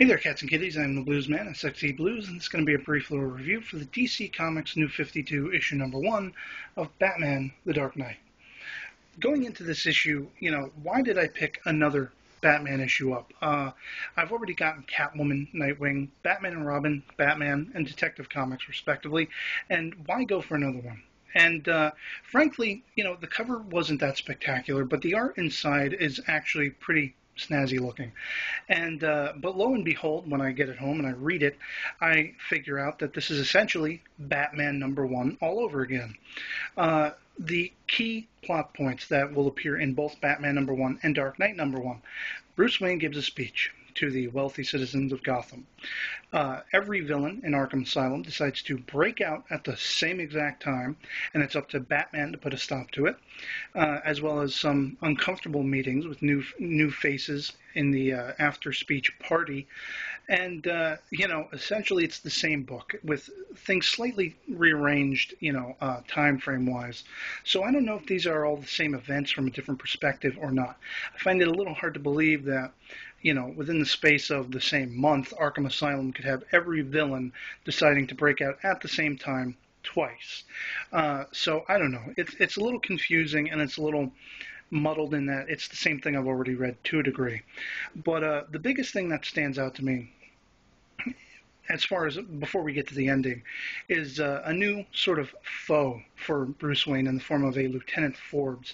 Hey there, cats and kitties. I'm the Blues Man at sXeblues, and this is going to be a brief little review for the DC Comics New 52 issue number 1 of Batman: The Dark Knight. Going into this issue, why did I pick another Batman issue up? I've already gotten Catwoman, Nightwing, Batman and Robin, Batman, and Detective Comics, respectively, and why go for another one? And frankly, the cover wasn't that spectacular, but the art inside is actually pretty snazzy looking. And but lo and behold, when I get it home and I read it, I figure out that this is essentially Batman number 1 all over again. The key plot points that will appear in both Batman number 1 and Dark Knight number 1. Bruce Wayne gives a speech to the wealthy citizens of Gotham. Every villain in Arkham Asylum decides to break out at the same exact time, and it's up to Batman to put a stop to it, as well as some uncomfortable meetings with new faces in the after-speech party. And, essentially it's the same book with things slightly rearranged, time frame-wise. So I don't know if these are all the same events from a different perspective or not. I find it a little hard to believe that, within the space of the same month, Arkham Asylum could have every villain deciding to break out at the same time twice. So I don't know. It's a little confusing, and it's a little muddled in that it's the same thing I've already read to a degree. But the biggest thing that stands out to me, as far as before we get to the ending, is a new sort of foe for Bruce Wayne in the form of a Lieutenant Forbes.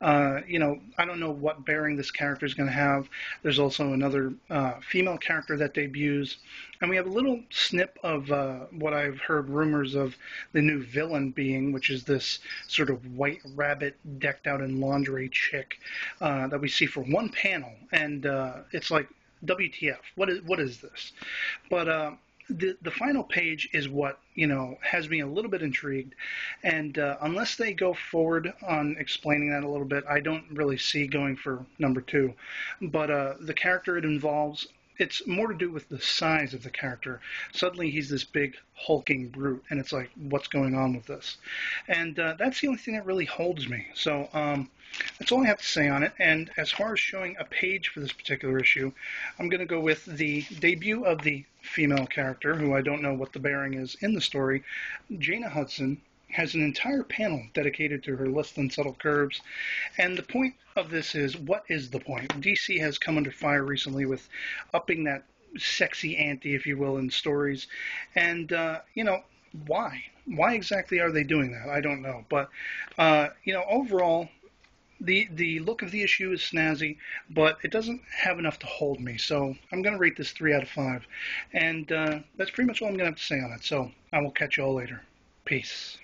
I don't know what bearing this character is going to have. There's also another female character that debuts, and we have a little snip of what I've heard rumors of the new villain being, which is this sort of white rabbit decked out in lingerie chick that we see for one panel, and it's like, WTF? What is this? But the final page is what has me a little bit intrigued, and unless they go forward on explaining that a little bit, I don't really see going for number 2. But the character it involves, it's more to do with the size of the character. Suddenly he's this big hulking brute, and it's like, what's going on with this? And that's the only thing that really holds me. So that's all I have to say on it. And as far as showing a page for this particular issue, I'm going to go with the debut of the female character, who I don't know what the bearing is in the story. Jaina Hudson has an entire panel dedicated to her less than subtle curves. And the point of this is, what is the point? DC has come under fire recently with upping that sexy ante, if you will, in stories. And, why? Why exactly are they doing that? I don't know. But, overall, the look of the issue is snazzy, but it doesn't have enough to hold me. So I'm going to rate this 3 out of 5. And that's pretty much all I'm going to have to say on it. So I will catch you all later. Peace.